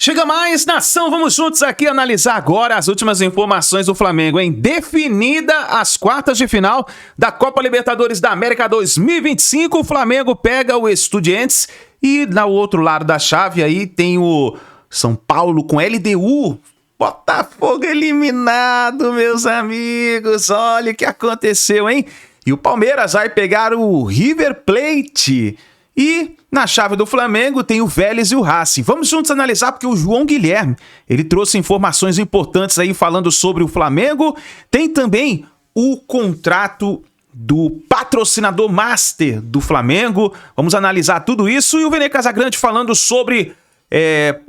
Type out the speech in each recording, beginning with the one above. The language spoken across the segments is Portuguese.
Chega mais, nação, vamos juntos aqui analisar agora as últimas informações do Flamengo, hein? Definida as quartas de final da Copa Libertadores da América 2025, o Flamengo pega o Estudiantes e no outro lado da chave aí tem o São Paulo com LDU. Botafogo eliminado, meus amigos, olha o que aconteceu, hein? E o Palmeiras vai pegar o River Plate. E na chave do Flamengo tem o Vélez e o Racing. Vamos juntos analisar porque o João Guilherme, ele trouxe informações importantes aí falando sobre o Flamengo. Tem também o contrato do patrocinador master do Flamengo. Vamos analisar tudo isso. E o Vene Casagrande falando sobre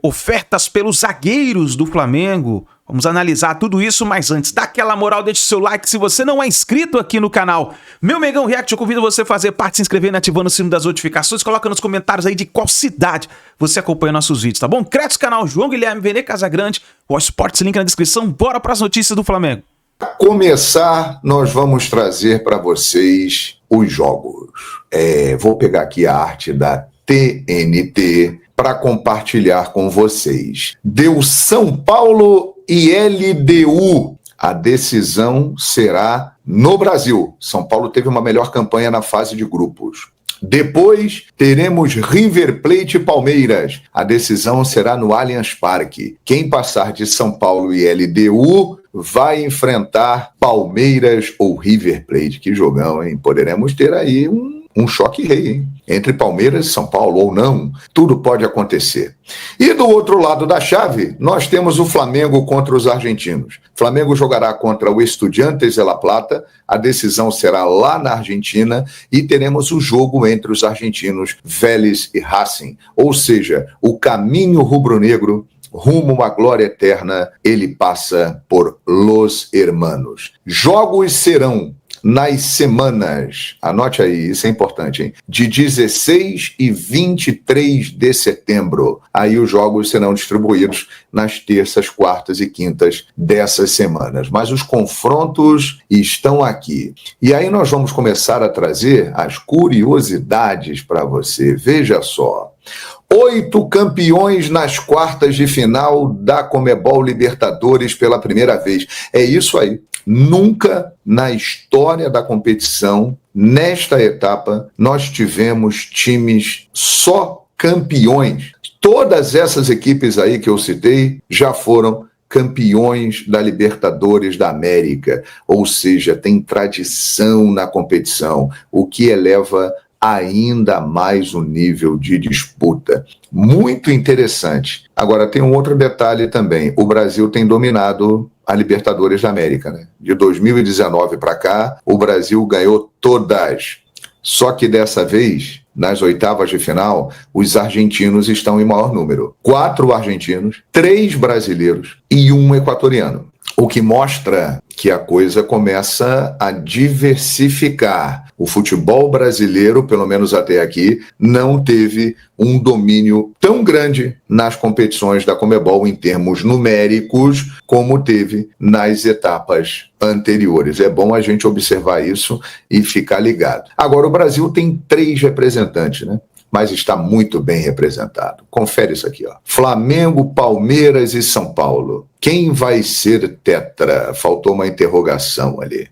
ofertas pelos zagueiros do Flamengo. Vamos analisar tudo isso, mas antes, dá aquela moral, deixe seu like se você não é inscrito aqui no canal. Meu Mengão React, eu convido você a fazer parte, se inscrever, ativando o sino das notificações, coloca nos comentários aí de qual cidade você acompanha nossos vídeos, tá bom? Cresce o canal João Guilherme, Vene Casagrande, o Esportes, link na descrição, bora para as notícias do Flamengo. Para começar, nós vamos trazer para vocês os jogos. Vou pegar aqui a arte da TNT para compartilhar com vocês. Deu São Paulo e LDU. A decisão será no Brasil. São Paulo teve uma melhor campanha na fase de grupos. Depois teremos River Plate e Palmeiras. A decisão será no Allianz Parque. Quem passar de São Paulo e LDU vai enfrentar Palmeiras ou River Plate. Que jogão, hein? Poderemos ter aí um choque rei, hein? Entre Palmeiras e São Paulo, ou não, tudo pode acontecer. E do outro lado da chave, nós temos o Flamengo contra os argentinos. Flamengo jogará contra o Estudiantes de La Plata, a decisão será lá na Argentina, e teremos o jogo entre os argentinos Vélez e Racing. Ou seja, o caminho rubro-negro rumo à glória eterna, ele passa por Los Hermanos. Jogos serão nas semanas, anote aí, isso é importante, hein? De 16 e 23 de setembro. Aí os jogos serão distribuídos nas terças, quartas e quintas dessas semanas. Mas os confrontos estão aqui. E aí nós vamos começar a trazer as curiosidades para você. Veja só. 8 campeões nas quartas de final da Conmebol Libertadores pela primeira vez. É isso aí. Nunca na história da competição, nesta etapa, nós tivemos times só campeões. Todas essas equipes aí que eu citei já foram campeões da Libertadores da América. Ou seja, tem tradição na competição, o que eleva ainda mais o nível de disputa. Muito interessante. Agora, tem um outro detalhe também. O Brasil tem dominado a Libertadores da América, né? De 2019 para cá, o Brasil ganhou todas. Só que dessa vez, nas oitavas de final, os argentinos estão em maior número. 4 argentinos, 3 brasileiros e 1 equatoriano. O que mostra que a coisa começa a diversificar. O futebol brasileiro, pelo menos até aqui, não teve um domínio tão grande nas competições da Conmebol em termos numéricos como teve nas etapas anteriores. É bom a gente observar isso e ficar ligado. Agora, o Brasil tem 3 representantes, né? Mas está muito bem representado. Confere isso aqui, ó. Flamengo, Palmeiras e São Paulo. Quem vai ser tetra? Faltou uma interrogação ali.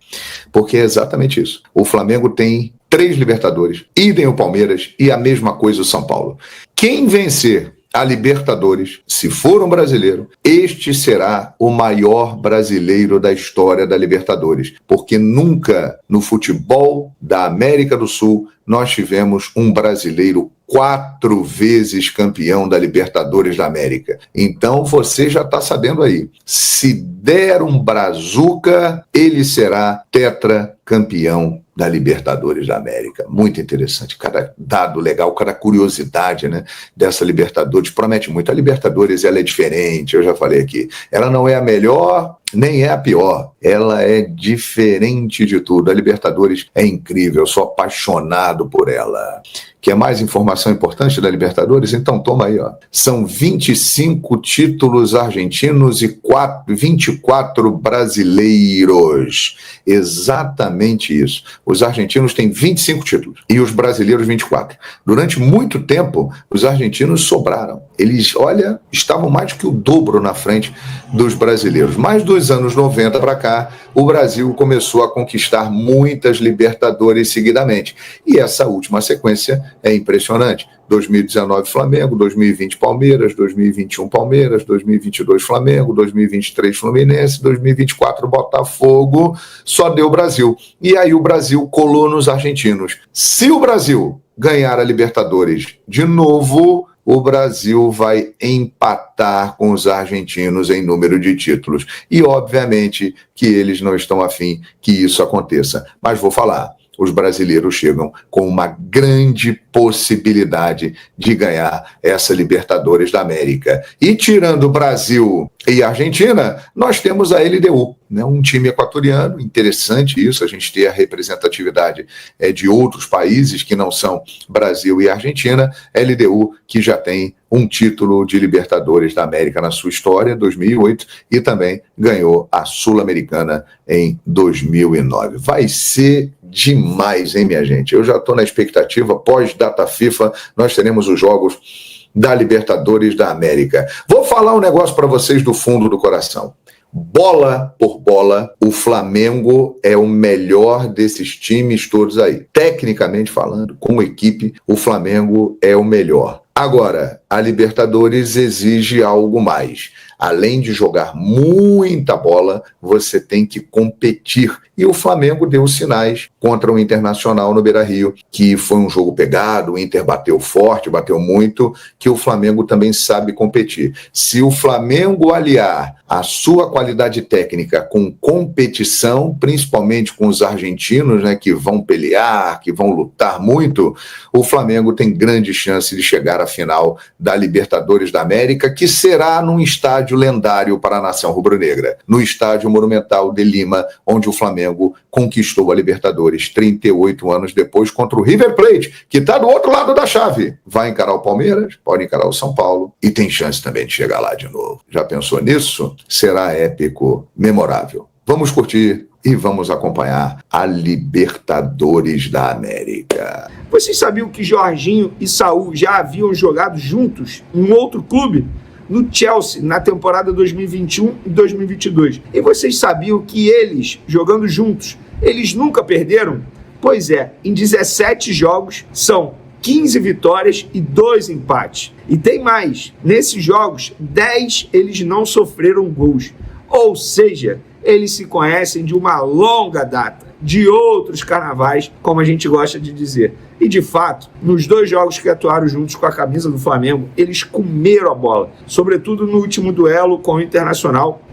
Porque é exatamente isso. O Flamengo tem 3 Libertadores, idem o Palmeiras e a mesma coisa o São Paulo. Quem vencer a Libertadores, se for um brasileiro, este será o maior brasileiro da história da Libertadores, porque nunca no futebol da América do Sul nós tivemos um brasileiro 4 vezes campeão da Libertadores da América. Então você já está sabendo aí, se der um brazuca, ele será tetracampeão da Libertadores da América. Muito interessante, cada dado legal, cada curiosidade, né, dessa Libertadores, promete muito. A Libertadores, ela é diferente, eu já falei aqui, ela não é a melhor, nem é a pior, ela é diferente de tudo. A Libertadores é incrível, eu sou apaixonado por ela. Quer mais informação importante da Libertadores? Então toma aí, ó. São 25 títulos argentinos e 24 brasileiros. Exatamente isso. Os argentinos têm 25 títulos e os brasileiros 24. Durante muito tempo, os argentinos sobraram. Eles, olha, estavam mais que o dobro na frente dos brasileiros. Mas dos anos 90 para cá, o Brasil começou a conquistar muitas Libertadores seguidamente. E essa última sequência é impressionante. 2019 Flamengo, 2020 Palmeiras, 2021 Palmeiras, 2022 Flamengo, 2023 Fluminense, 2024 Botafogo, só deu Brasil. E aí o Brasil colou nos argentinos. Se o Brasil ganhar a Libertadores de novo, o Brasil vai empatar com os argentinos em número de títulos. E, obviamente, que eles não estão afim que isso aconteça. Mas vou falar, os brasileiros chegam com uma grande possibilidade de ganhar essa Libertadores da América. E tirando Brasil e Argentina, nós temos a LDU, né? Um time equatoriano, interessante isso, a gente ter a representatividade de outros países que não são Brasil e Argentina, LDU que já tem um título de Libertadores da América na sua história, 2008, e também ganhou a Sul-Americana em 2009. Vai ser demais, hein, minha gente? Eu já estou na expectativa, pós-data FIFA, nós teremos os jogos da Libertadores da América. Vou falar um negócio para vocês do fundo do coração. Bola por bola, o Flamengo é o melhor desses times todos aí. Tecnicamente falando, como equipe, o Flamengo é o melhor. Agora, a Libertadores exige algo mais. Além de jogar muita bola, você tem que competir. E o Flamengo deu sinais contra o Internacional no Beira-Rio, que foi um jogo pegado, o Inter bateu forte, bateu muito, que o Flamengo também sabe competir. Se o Flamengo aliar a sua qualidade técnica com competição, principalmente com os argentinos, né, que vão pelear, que vão lutar muito, o Flamengo tem grande chance de chegar à final da Libertadores da América, que será num estádio lendário para a nação rubro-negra, no Estádio Monumental de Lima, onde o Flamengo conquistou a Libertadores 38 anos depois contra o River Plate, que está do outro lado da chave. Vai encarar o Palmeiras, pode encarar o São Paulo e tem chance também de chegar lá de novo. Já pensou nisso? Será épico, memorável. Vamos curtir e vamos acompanhar a Libertadores da América. Vocês sabiam que Jorginho e Saúl já haviam jogado juntos em outro clube? No Chelsea, na temporada 2021 e 2022. E vocês sabiam que eles, jogando juntos, eles nunca perderam? Pois é, em 17 jogos, são 15 vitórias e 2 empates. E tem mais, nesses jogos, 10 eles não sofreram gols. Ou seja, eles se conhecem de uma longa data, de outros carnavais, como a gente gosta de dizer. E de fato, nos 2 jogos que atuaram juntos com a camisa do Flamengo, eles comeram a bola, sobretudo no último duelo com o Internacional,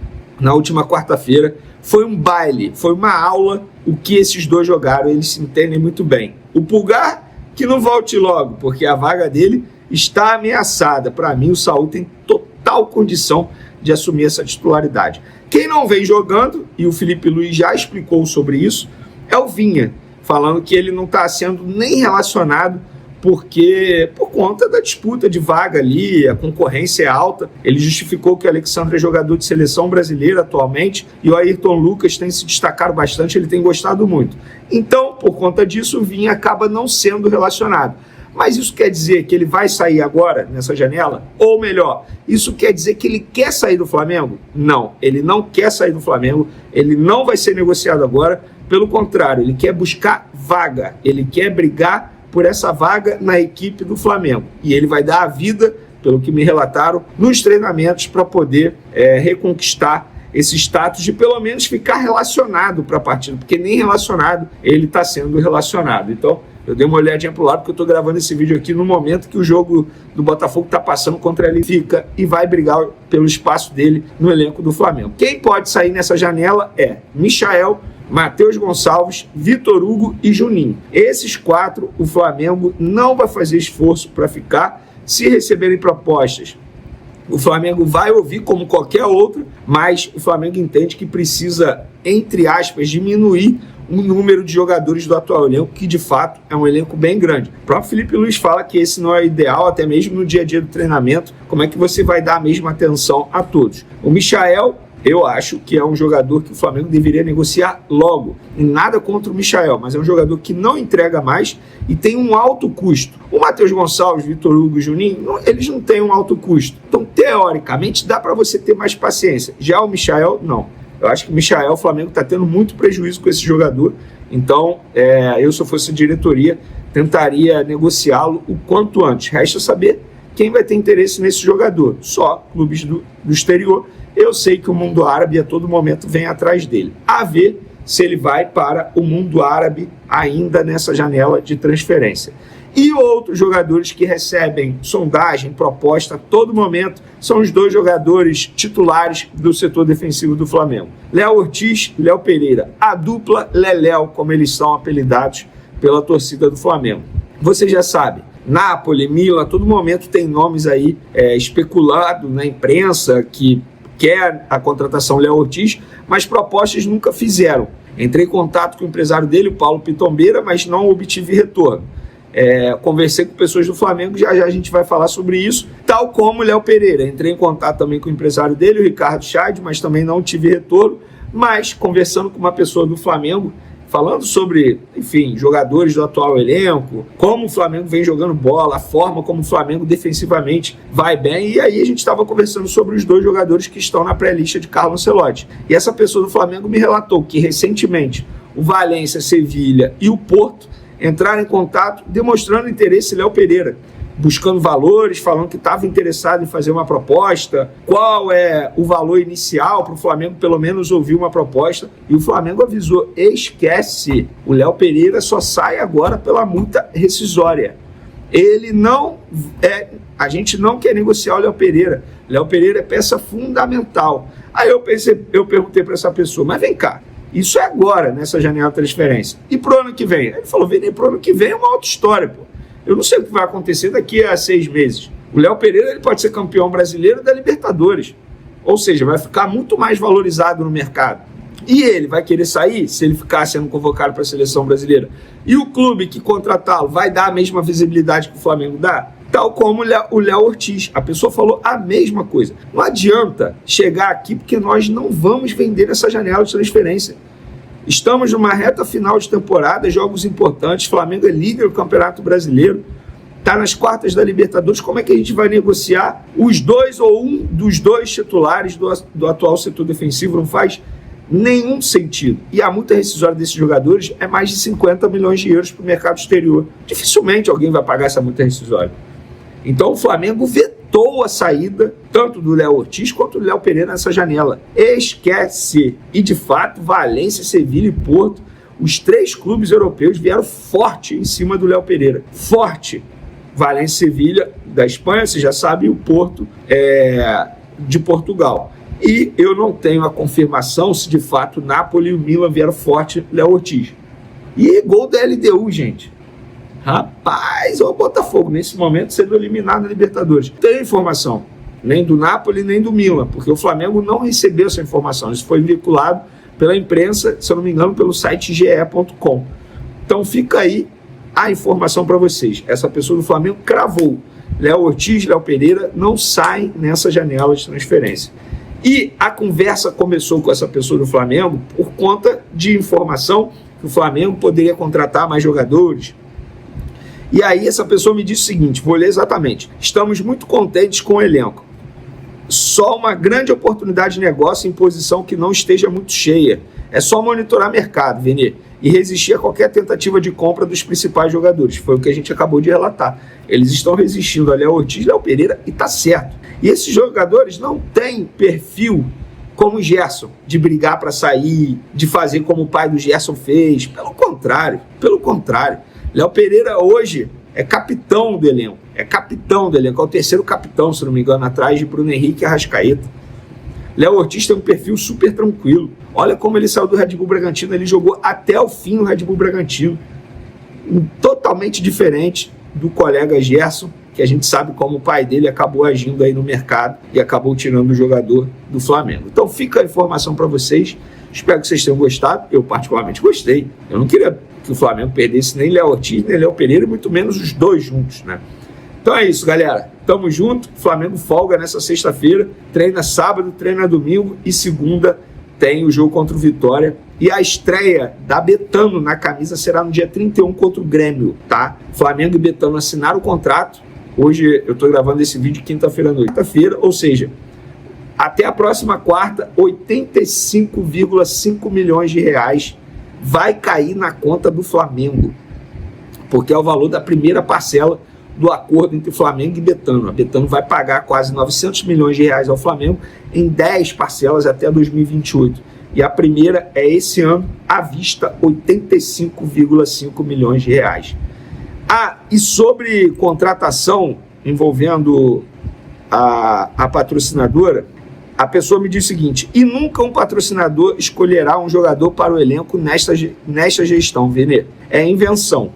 na última quarta-feira. Foi um baile, foi uma aula o que esses dois jogaram, eles se entendem muito bem. O Pulgar, que não volte logo, porque a vaga dele está ameaçada. Para mim, o Saúl tem total condição de assumir essa titularidade. Quem não vem jogando, e o Felipe Luiz já explicou sobre isso, é o Vinha, falando que ele não está sendo nem relacionado por conta da disputa de vaga ali, a concorrência é alta. Ele justificou que o Alexandre é jogador de seleção brasileira atualmente e o Ayrton Lucas tem se destacado bastante, ele tem gostado muito. Então, por conta disso, o Vinha acaba não sendo relacionado. Mas isso quer dizer que ele vai sair agora, nessa janela? Ou melhor, isso quer dizer que ele quer sair do Flamengo? Não, ele não quer sair do Flamengo, ele não vai ser negociado agora, pelo contrário, ele quer buscar vaga, ele quer brigar por essa vaga na equipe do Flamengo. E ele vai dar a vida, pelo que me relataram, nos treinamentos para poder reconquistar esse status de pelo menos ficar relacionado para a partida, porque nem relacionado ele está sendo relacionado. Então, eu dei uma olhadinha para o lado, porque eu estou gravando esse vídeo aqui no momento que o jogo do Botafogo está passando contra ele, fica e vai brigar pelo espaço dele no elenco do Flamengo. Quem pode sair nessa janela é Michael, Matheus Gonçalves, Vitor Hugo e Juninho. Esses 4, o Flamengo não vai fazer esforço para ficar. Se receberem propostas O Flamengo vai ouvir como qualquer outro, mas o Flamengo entende que precisa, entre aspas, diminuir o número de jogadores do atual elenco, que de fato é um elenco bem grande. O próprio Felipe Luiz fala que esse não é ideal, até mesmo no dia a dia do treinamento. Como é que você vai dar a mesma atenção a todos? O Michael, eu acho que é um jogador que o Flamengo deveria negociar logo. E nada contra o Michael, mas é um jogador que não entrega mais e tem um alto custo. O Matheus Gonçalves, Vitor Hugo e Juninho, eles não têm um alto custo. Então, teoricamente, dá para você ter mais paciência. Já o Michael, não. Eu acho que o Michael, o Flamengo está tendo muito prejuízo com esse jogador. Então, eu, se eu fosse diretoria, tentaria negociá-lo o quanto antes. Resta saber quem vai ter interesse nesse jogador. Só clubes do exterior. Eu sei que o mundo árabe a todo momento vem atrás dele. A ver se ele vai para o mundo árabe ainda nessa janela de transferência. E outros jogadores que recebem sondagem, proposta a todo momento, são os 2 jogadores titulares do setor defensivo do Flamengo. Léo Ortiz, Léo Pereira. A dupla Leléo, como eles são apelidados pela torcida do Flamengo. Você já sabe, Napoli, Milan, a todo momento tem nomes aí especulados na imprensa que quer a contratação Léo Ortiz, mas propostas nunca fizeram. Entrei em contato com o empresário dele, o Paulo Pitombeira, mas não obtive retorno. Conversei com pessoas do Flamengo, já a gente vai falar sobre isso, tal como o Léo Pereira. Entrei em contato também com o empresário dele, o Ricardo Scheid, mas também não tive retorno. Mas conversando com uma pessoa do Flamengo, falando sobre, enfim, jogadores do atual elenco, como o Flamengo vem jogando bola, a forma como o Flamengo defensivamente vai bem, e aí a gente estava conversando sobre os 2 jogadores que estão na pré-lista de Carlo Ancelotti. E essa pessoa do Flamengo me relatou que recentemente o Valência, Sevilha e o Porto entraram em contato demonstrando interesse em Léo Pereira, buscando valores, falando que estava interessado em fazer uma proposta, qual é o valor inicial para o Flamengo pelo menos ouvir uma proposta, e o Flamengo avisou, esquece, o Léo Pereira só sai agora pela multa rescisória. Ele não a gente não quer negociar o Léo Pereira. Léo Pereira é peça fundamental. Aí eu perguntei para essa pessoa, mas vem cá, isso é agora, nessa janela de transferência. E pro ano que vem? Ele falou, Vini, pro ano que vem é uma outra história, pô. Eu não sei o que vai acontecer daqui a 6 meses. O Léo Pereira ele pode ser campeão brasileiro da Libertadores. Ou seja, vai ficar muito mais valorizado no mercado. E ele vai querer sair se ele ficar sendo convocado para a seleção brasileira. E o clube que contratá-lo vai dar a mesma visibilidade que o Flamengo dá? Tal como o Léo Ortiz. A pessoa falou a mesma coisa. Não adianta chegar aqui porque nós não vamos vender essa janela de transferência. Estamos numa reta final de temporada, jogos importantes, Flamengo é líder do Campeonato Brasileiro, está nas quartas da Libertadores. Como é que a gente vai negociar os 2 ou um dos 2 titulares do atual setor defensivo? Não faz nenhum sentido. E a multa rescisória desses jogadores é mais de 50 milhões de euros para o mercado exterior. Dificilmente alguém vai pagar essa multa rescisória. Então o Flamengo vetou a saída tanto do Léo Ortiz quanto do Léo Pereira nessa janela. Esquece! E de fato, Valência, Sevilha e Porto, os 3 clubes europeus vieram forte em cima do Léo Pereira. Forte! Valência e Sevilha da Espanha, você já sabe, e o Porto de Portugal. E eu não tenho a confirmação se de fato Napoli e o Milan vieram forte Léo Ortiz. E gol da LDU, gente. Rapaz, o Botafogo, nesse momento, sendo eliminado na Libertadores. Não tem informação, nem do Napoli, nem do Milan, porque o Flamengo não recebeu essa informação. Isso foi vinculado pela imprensa, se eu não me engano, pelo site ge.com. Então fica aí a informação para vocês. Essa pessoa do Flamengo cravou. Léo Ortiz, Léo Pereira não saem nessa janela de transferência. E a conversa começou com essa pessoa do Flamengo por conta de informação que o Flamengo poderia contratar mais jogadores. E aí essa pessoa me disse o seguinte, vou ler exatamente: estamos muito contentes com o elenco. Só uma grande oportunidade de negócio em posição que não esteja muito cheia. É só monitorar mercado, Vini, e resistir a qualquer tentativa de compra dos principais jogadores. Foi o que a gente acabou de relatar. Eles estão resistindo a Léo Ortiz, Léo Pereira, e tá certo. E esses jogadores não têm perfil como o Gerson, de brigar para sair, de fazer como o pai do Gerson fez. Pelo contrário. Léo Pereira hoje é capitão do elenco. É o terceiro capitão, se não me engano, atrás de Bruno Henrique e Arrascaeta. Léo Ortiz tem um perfil super tranquilo. Olha como ele saiu do Red Bull Bragantino, ele jogou até o fim no Red Bull Bragantino. Totalmente diferente do colega Gerson, que a gente sabe como o pai dele acabou agindo aí no mercado e acabou tirando o jogador do Flamengo. Então fica a informação para vocês, espero que vocês tenham gostado, eu particularmente gostei, eu não queria que o Flamengo perdesse nem Léo Ortiz, nem Léo Pereira, e muito menos os dois juntos, né? Então é isso, galera, tamo junto, o Flamengo folga nessa sexta-feira, treina sábado, treina domingo e segunda tem o jogo contra o Vitória. E a estreia da Betano na camisa será no dia 31 contra o Grêmio, tá? Flamengo e Betano assinaram o contrato. Hoje eu estou gravando esse vídeo quinta-feira à noite. Quinta-feira, ou seja, até a próxima quarta, 85,5 milhões de reais vai cair na conta do Flamengo, porque é o valor da primeira parcela do acordo entre Flamengo e Betano. A Betano vai pagar quase 900 milhões de reais ao Flamengo em 10 parcelas até 2028. E a primeira é esse ano, à vista, 85,5 milhões de reais. E sobre contratação envolvendo a patrocinadora, a pessoa me diz o seguinte: e nunca um patrocinador escolherá um jogador para o elenco nesta gestão, Vene. É invenção.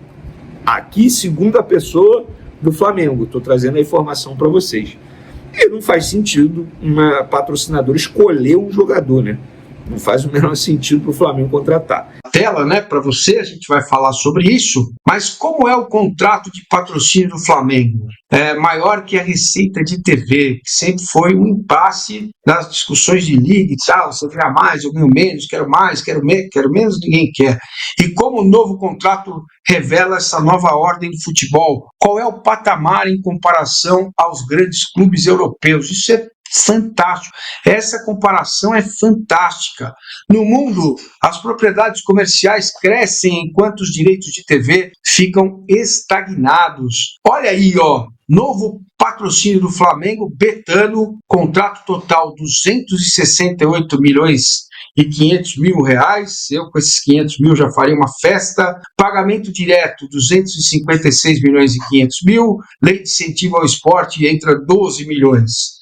Aqui, segundo a pessoa do Flamengo, estou trazendo a informação para vocês. E não faz sentido uma patrocinadora escolher um jogador, né? Não faz o menor sentido para o Flamengo contratar. Tela, né, para você, a gente vai falar sobre isso, mas como é o contrato de patrocínio do Flamengo? É maior que a receita de TV, que sempre foi um impasse nas discussões de liga, você ganha mais, eu ganho menos, quero mais, quero menos, ninguém quer. E como o novo contrato revela essa nova ordem do futebol? Qual é o patamar em comparação aos grandes clubes europeus? Isso é fantástico. Essa comparação é fantástica. No mundo, as propriedades comerciais crescem enquanto os direitos de TV ficam estagnados. Olha aí, novo patrocínio do Flamengo, Betano, contrato total 268 milhões e 500 mil reais, eu com esses 500 mil já faria uma festa, pagamento direto 256 milhões e 500 mil, lei de incentivo ao esporte entra 12 milhões.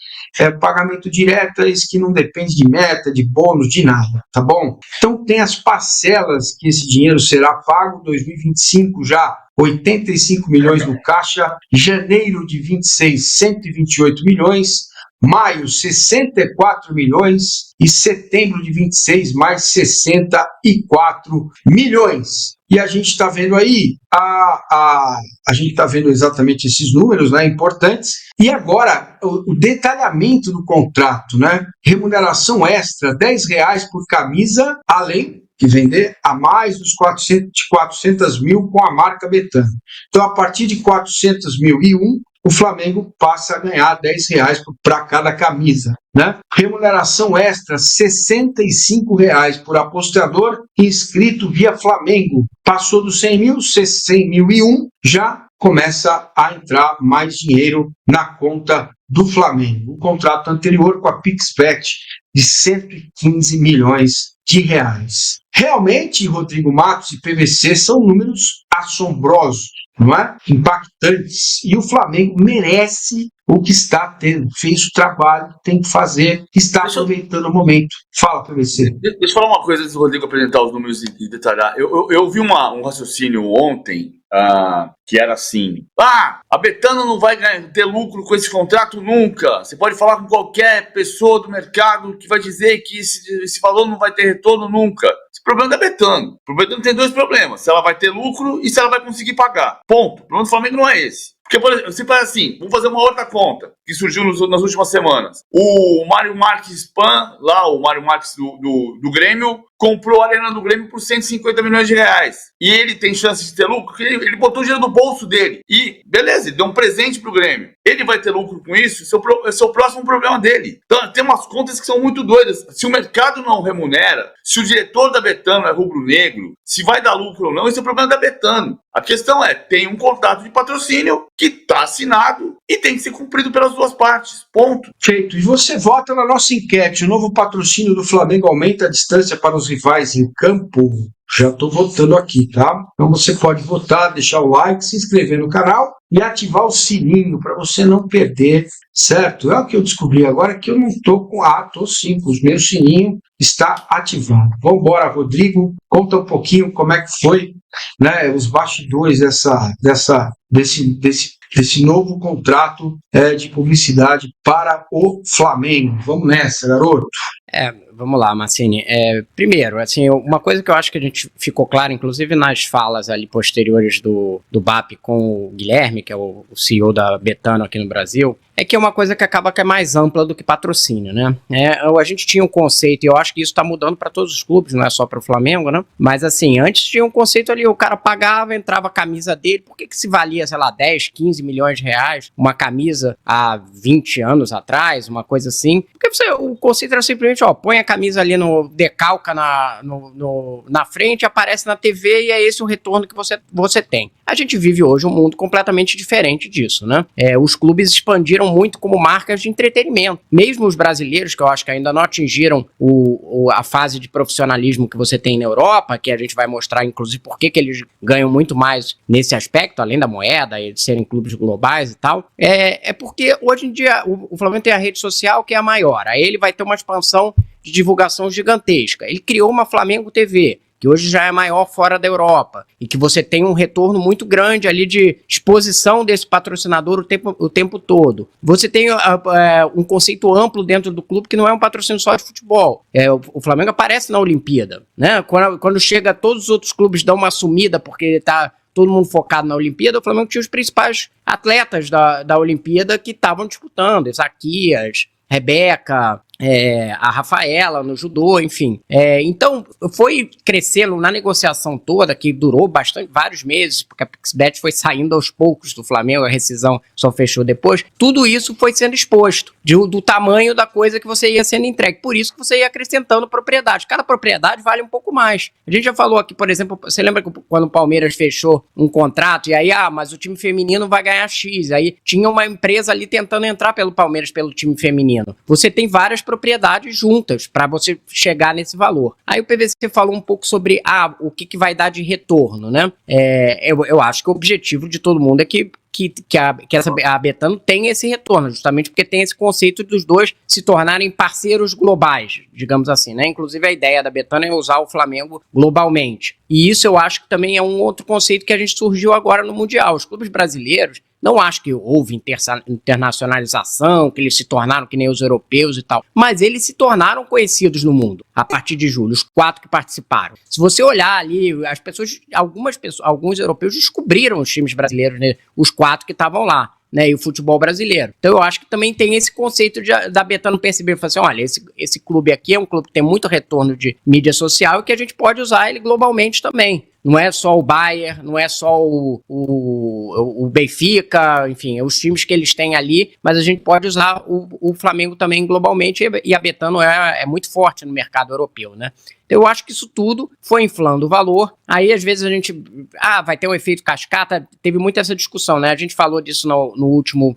Pagamento direto é isso que não depende de meta, de bônus, de nada, tá bom? Então tem as parcelas que esse dinheiro será pago, 2025 já 85 milhões no caixa, janeiro de 26, 128 milhões, maio 64 milhões e setembro de 26 mais 64 milhões. E a gente está vendo aí, a gente está vendo exatamente esses números, né, importantes. E agora, o detalhamento do contrato, né? Remuneração extra, R$10 por camisa, além de vender a mais dos 400 mil com a marca Betano. Então, a partir de 400.001, o Flamengo passa a ganhar R$10 para cada camisa, né? Remuneração extra, R$65 por apostador inscrito via Flamengo. Passou dos 100 mil, 100.001, já começa a entrar mais dinheiro na conta do Flamengo. O contrato anterior com a PixBet de 115 milhões de reais. Realmente, Rodrigo Matos e PVC são números assombrosos, não é? Impactantes. E o Flamengo merece o que está tendo. Fez o trabalho que tem que fazer, está aproveitando o momento. Fala, PVC. Deixa eu falar uma coisa antes do Rodrigo apresentar os números e detalhar. Eu vi um raciocínio ontem que era assim: a Betano não vai ter lucro com esse contrato nunca. Você pode falar com qualquer pessoa do mercado que vai dizer que esse valor não vai ter retorno nunca. Esse problema é da Betano. O Betano tem dois problemas: se ela vai ter lucro e se ela vai conseguir pagar. Ponto. O problema do Flamengo não é esse. Porque, por exemplo, se faz assim, vamos fazer uma outra conta que surgiu nas últimas semanas. O Mário Marques Pan, lá, o Mário Marques do Grêmio, comprou a Arena do Grêmio por 150 milhões de reais. E ele tem chance de ter lucro, porque ele botou o dinheiro do bolso dele. E, beleza, ele deu um presente pro Grêmio. Ele vai ter lucro com isso? Esse é o próximo problema dele. Então, tem umas contas que são muito doidas. Se o mercado não remunera, se o diretor da Betano é rubro-negro, se vai dar lucro ou não, esse é o problema da Betano. A questão é, tem um contrato de patrocínio que está assinado e tem que ser cumprido pelas duas partes. Ponto. Feito. E você vota na nossa enquete. O novo patrocínio do Flamengo aumenta a distância para os rivais em campo? Já estou votando aqui, tá? Então você pode votar, deixar o like, se inscrever no canal e ativar o sininho para você não perder, certo? É o que eu descobri agora, que eu não estou com... tô sim, com os meus sininhos está ativado. Vamos embora, Rodrigo, conta um pouquinho como é que foi, né, os bastidores desse novo contrato de publicidade para o Flamengo. Vamos nessa, garoto. Vamos lá, Massini. Primeiro, assim, uma coisa que eu acho que a gente ficou claro, inclusive nas falas ali posteriores do BAP com o Guilherme, que é o CEO da Betano aqui no Brasil, é que é uma coisa que acaba que é mais ampla do que patrocínio, né? A gente tinha um conceito, e eu acho que isso está mudando para todos os clubes, não é só para o Flamengo, né? Mas assim, antes tinha um conceito ali, o cara pagava, entrava a camisa dele, por que se valia, sei lá, 10, 15 milhões de reais uma camisa há 20 anos atrás, uma coisa assim? Porque o conceito era simplesmente, põe a camisa ali no decalca na frente, aparece na TV e é esse o retorno que você tem. A gente vive hoje um mundo completamente diferente disso, né? Os clubes expandiram muito como marcas de entretenimento. Mesmo os brasileiros, que eu acho que ainda não atingiram a fase de profissionalismo que você tem na Europa, que a gente vai mostrar, inclusive, por que eles ganham muito mais nesse aspecto, além da moeda e de serem clubes globais e tal, porque hoje em dia o Flamengo tem a rede social que é a maior. Aí ele vai ter uma expansão de divulgação gigantesca. Ele criou uma Flamengo TV, que hoje já é maior fora da Europa, e que você tem um retorno muito grande ali de exposição desse patrocinador o tempo todo. Você tem um conceito amplo dentro do clube que não é um patrocínio só de futebol. O Flamengo aparece na Olimpíada, né? Quando chega, todos os outros clubes dão uma sumida porque tá todo mundo focado na Olimpíada, o Flamengo tinha os principais atletas da Olimpíada que estavam disputando, Ezaquias, Rebeca, a Rafaela no judô, enfim. Então, foi crescendo na negociação toda, que durou vários meses, porque a PixBet foi saindo aos poucos do Flamengo, a rescisão só fechou depois. Tudo isso foi sendo exposto, do tamanho da coisa que você ia sendo entregue. Por isso que você ia acrescentando propriedade. Cada propriedade vale um pouco mais. A gente já falou aqui, por exemplo, você lembra que quando o Palmeiras fechou um contrato, e aí, mas o time feminino vai ganhar X, aí tinha uma empresa ali tentando entrar pelo Palmeiras, pelo time feminino. Você tem várias propriedades juntas para você chegar nesse valor. Aí o PVC falou um pouco sobre o que vai dar de retorno, né? Eu acho que o objetivo de todo mundo é que a Betano tem esse retorno, justamente porque tem esse conceito dos dois se tornarem parceiros globais, digamos assim, né? Inclusive a ideia da Betano é usar o Flamengo globalmente. E isso eu acho que também é um outro conceito que a gente surgiu agora no Mundial. Os clubes brasileiros, não acho que houve internacionalização, que eles se tornaram que nem os europeus e tal, mas eles se tornaram conhecidos no mundo a partir de julho, os 4 que participaram. Se você olhar ali, alguns europeus descobriram os times brasileiros, né? Os 4 que estavam lá, né? E o futebol brasileiro. Então eu acho que também tem esse conceito da Betano perceber, falar assim, olha, esse clube aqui é um clube que tem muito retorno de mídia social e que a gente pode usar ele globalmente também. Não é só o Bayern, não é só o Benfica, enfim, os times que eles têm ali, mas a gente pode usar o Flamengo também globalmente, e a Betano é muito forte no mercado europeu, né? Então eu acho que isso tudo foi inflando o valor. Aí às vezes a gente, vai ter um efeito cascata, teve muita essa discussão, né? A gente falou disso no último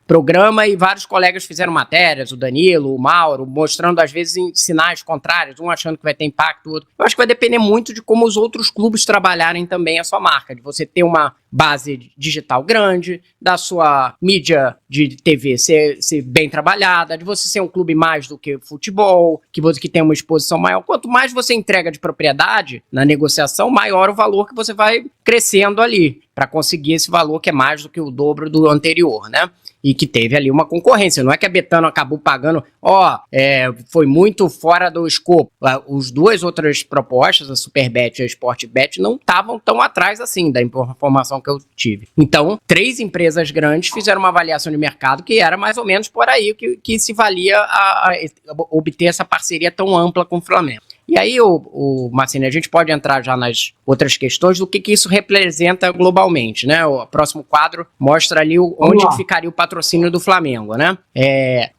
programa e vários colegas fizeram matérias, o Danilo, o Mauro, mostrando às vezes em sinais contrários, um achando que vai ter impacto, o outro. Eu acho que vai depender muito de como os outros clubes trabalharem também a sua marca, de você ter uma base digital grande, da sua mídia de TV ser bem trabalhada, de você ser um clube mais do que futebol, que tem uma exposição maior. Quanto mais você entrega de propriedade na negociação, maior o valor que você vai crescendo ali, para conseguir esse valor que é mais do que o dobro do anterior, né? E que teve ali uma concorrência. Não é que a Betano acabou pagando, foi muito fora do escopo. As duas outras propostas, a Superbet e a Sportbet, não estavam tão atrás assim da informação que eu tive. Então, 3 empresas grandes fizeram uma avaliação de mercado que era mais ou menos por aí que se valia a obter essa parceria tão ampla com o Flamengo. E aí, Massini, a gente pode entrar já nas outras questões do que isso representa globalmente, né? O próximo quadro mostra ali onde que ficaria o patrocínio do Flamengo, né?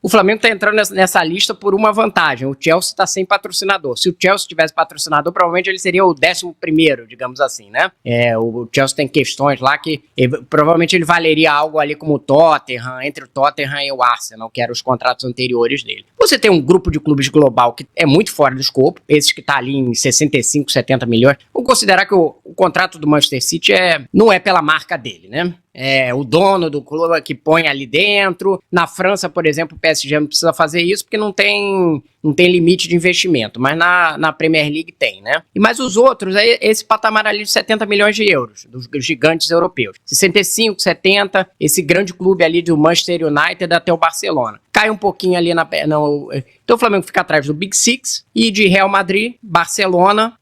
O Flamengo está entrando nessa lista por uma vantagem. O Chelsea está sem patrocinador. Se o Chelsea tivesse patrocinador, provavelmente ele seria o 11º, digamos assim, né? O Chelsea tem questões lá que provavelmente ele valeria algo ali como o Tottenham, entre o Tottenham e o Arsenal, que eram os contratos anteriores dele. Você tem um grupo de clubes global que é muito fora do escopo, esses que tá ali em 65, 70 milhões. Vamos considerar que o o contrato do Manchester City não é pela marca dele, né? É o dono do clube que põe ali dentro. Na França, por exemplo, o PSG não precisa fazer isso porque não tem limite de investimento, mas na Premier League tem, né? Mas os outros, esse patamar ali de 70 milhões de euros, dos gigantes europeus. 65, 70, esse grande clube ali do Manchester United até o Barcelona. Cai um pouquinho ali então o Flamengo fica atrás do Big Six e de Real Madrid, Barcelona,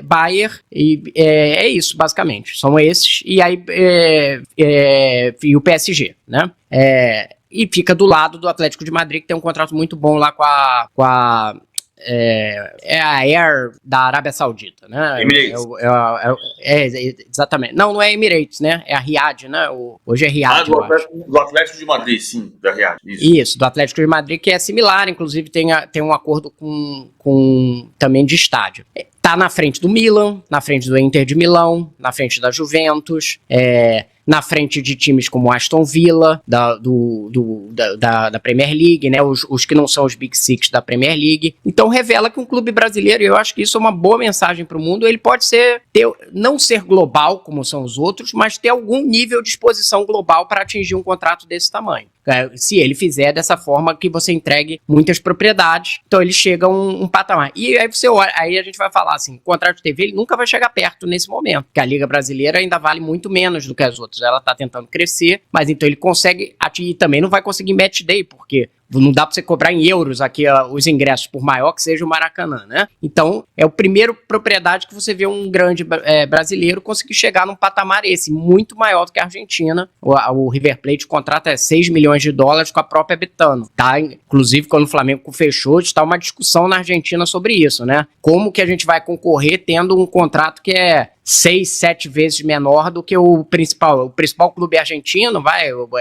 Bayern, e é isso, basicamente. São esses, e aí e o PSG, né? E fica do lado do Atlético de Madrid, que tem um contrato muito bom lá com a a Air da Arábia Saudita, né? Emirates. Exatamente. Não é Emirates, né? É a Riad, né? Hoje é Riad, do Atlético de Madrid, sim, da Riad. Isso, do Atlético de Madrid, que é similar, inclusive tem um acordo com também de estádio. Tá na frente do Milan, na frente do Inter de Milão, na frente da Juventus, na frente de times como Aston Villa, da Premier League, né? Os que não são os Big Six da Premier League. Então revela que um clube brasileiro, e eu acho que isso é uma boa mensagem para o mundo, ele pode não ser global, como são os outros, mas ter algum nível de exposição global para atingir um contrato desse tamanho. Se ele fizer dessa forma que você entregue muitas propriedades, então ele chega a um patamar. E aí você olha, aí a gente vai falar assim, o contrato de TV ele nunca vai chegar perto nesse momento, porque a Liga Brasileira ainda vale muito menos do que as outras. Ela está tentando crescer, mas então ele consegue atingir, também não vai conseguir match day, porque não dá para você cobrar em euros aqui os ingressos, por maior que seja o Maracanã, né? Então, é o primeiro propriedade que você vê um grande brasileiro conseguir chegar num patamar muito maior do que a Argentina. O River Plate, o contrato é 6 milhões de dólares com a própria Betano, tá? Inclusive, quando o Flamengo fechou, está uma discussão na Argentina sobre isso, né? Como que a gente vai concorrer tendo um contrato que é 6, 7 vezes menor do que o principal clube argentino,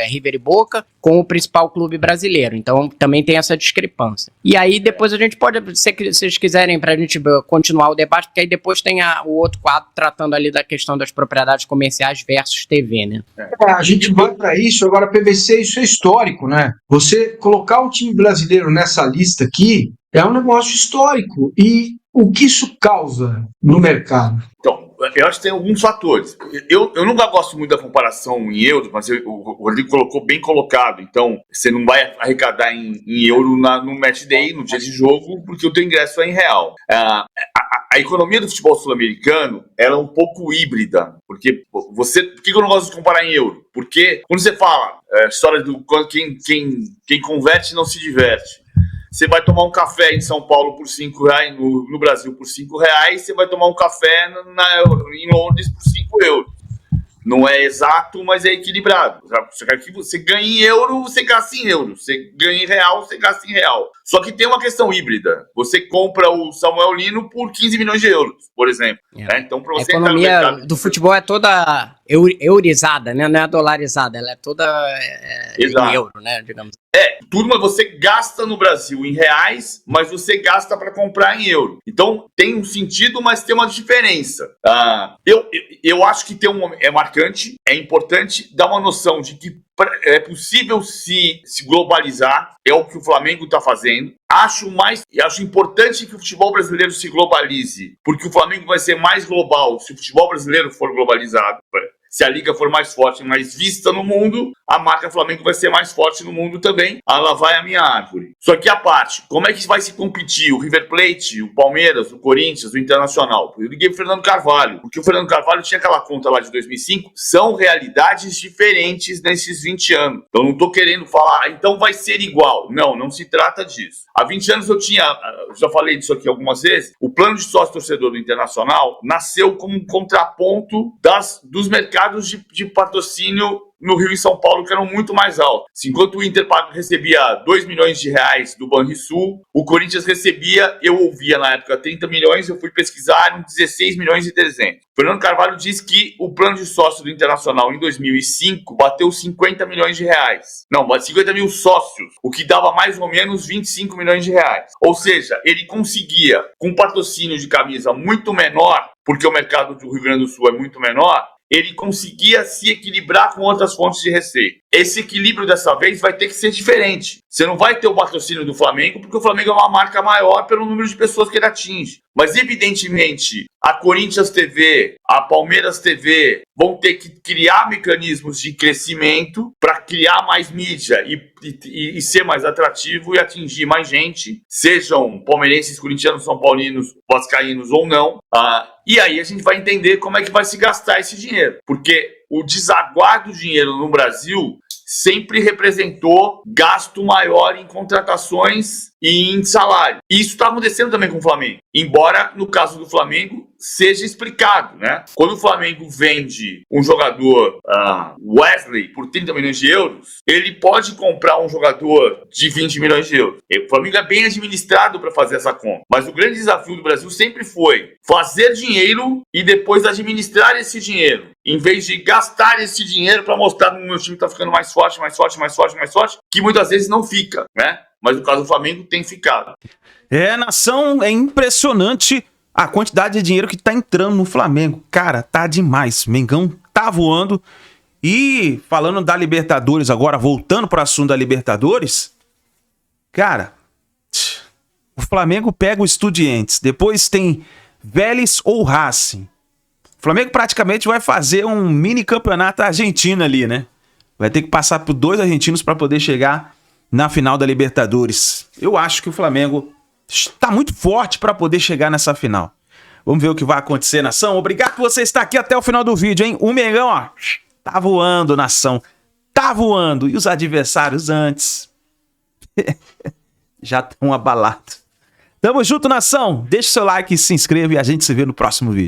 River e Boca, com o principal clube brasileiro. Então, também tem essa discrepância. E aí, depois a gente pode, se vocês quiserem, pra gente continuar o debate, porque aí depois tem o outro quadro tratando ali da questão das propriedades comerciais versus TV, né? A gente vai para isso, agora, PVC, isso é histórico, né? Você colocar um time brasileiro nessa lista aqui é um negócio histórico. E o que isso causa no mercado? Então, eu acho que tem alguns fatores. Eu nunca gosto muito da comparação em euros, mas o Rodrigo colocou bem colocado. Então, você não vai arrecadar em euro no match day, no dia de jogo, porque o teu ingresso é em real. A economia do futebol sul-americano ela é um pouco híbrida. Porque por que eu não gosto de comparar em euro? Porque quando você fala história do quem converte não se diverte. Você vai tomar um café em São Paulo por R$5, no Brasil por R$5, você vai tomar um café em Londres por €5. Não é exato, mas é equilibrado. Você ganha em euro, você gasta em euro. Você ganha em real, você gasta em real. Só que tem uma questão híbrida. Você compra o Samuel Lino por 15 milhões de euros, por exemplo. Então, pra você a economia do futebol é toda eurizada, né? Não é dolarizada, ela é toda em euro, né? Digamos. Tudo, mas você gasta no Brasil em reais, mas você gasta para comprar em euro. Então, tem um sentido, mas tem uma diferença. Eu acho que é marcante, é importante dar uma noção de que é possível se globalizar, é o que o Flamengo está fazendo. Acho importante que o futebol brasileiro se globalize, porque o Flamengo vai ser mais global se o futebol brasileiro for globalizado. Se a liga for mais forte e mais vista no mundo, a marca Flamengo vai ser mais forte no mundo também. Lá vai a minha árvore. Só que a parte, como é que vai se competir o River Plate, o Palmeiras, o Corinthians, o Internacional? Eu liguei pro Fernando Carvalho, porque o Fernando Carvalho tinha aquela conta lá de 2005. São realidades diferentes nesses 20 anos. Eu não tô querendo falar, então vai ser igual. Não se trata disso. Há 20 anos eu já falei disso aqui algumas vezes, o plano de sócio-torcedor do Internacional nasceu como um contraponto dos mercados de patrocínio no Rio e São Paulo, que eram muito mais altos. Enquanto o Inter recebia R$2 milhões do Banrisul, o Corinthians recebia, eu ouvia na época 30 milhões, eu fui pesquisar, eram 16 milhões e 300. Fernando Carvalho diz que o plano de sócio do Internacional em 2005 bateu 50 milhões de reais. Não, 50 mil sócios, o que dava mais ou menos 25 milhões de reais. Ou seja, ele conseguia, com patrocínio de camisa muito menor, porque o mercado do Rio Grande do Sul é muito menor, ele conseguia se equilibrar com outras fontes de receita. esse equilíbrio dessa vez vai ter que ser diferente. Você não vai ter o patrocínio do Flamengo, porque o Flamengo é uma marca maior pelo número de pessoas que ele atinge. Mas, evidentemente, a Corinthians TV, a Palmeiras TV vão ter que criar mecanismos de crescimento para criar mais mídia e ser mais atrativo e atingir mais gente, sejam palmeirenses, corintianos, são paulinos, vascaínos ou não. E aí a gente vai entender como é que vai se gastar esse dinheiro. Porque o desaguar do dinheiro no Brasil sempre representou gasto maior em contratações e em salário. E isso está acontecendo também com o Flamengo. Embora, no caso do Flamengo, seja explicado, né? Quando o Flamengo vende um jogador, Wesley, por 30 milhões de euros, ele pode comprar um jogador de 20 milhões de euros. O Flamengo é bem administrado para fazer essa conta. Mas o grande desafio do Brasil sempre foi fazer dinheiro e depois administrar esse dinheiro, em vez de gastar esse dinheiro para mostrar que o meu time está ficando mais forte, que muitas vezes não fica, né? Mas no caso do Flamengo tem ficado. Nação, é impressionante a quantidade de dinheiro que tá entrando no Flamengo. Cara, tá demais. Mengão tá voando. E falando da Libertadores agora, voltando para o assunto da Libertadores, cara, o Flamengo pega o Estudiantes, depois tem Vélez ou Racing. O Flamengo praticamente vai fazer um mini campeonato argentino ali, né? Vai ter que passar por 2 argentinos para poder chegar na final da Libertadores. Eu acho que o Flamengo está muito forte para poder chegar nessa final. Vamos ver o que vai acontecer, nação. Obrigado por você estar aqui até o final do vídeo, hein? O Mengão, ó, tá voando, nação. Tá voando. E os adversários antes já estão abalados. Tamo junto, nação. Deixa o seu like, se inscreva e a gente se vê no próximo vídeo.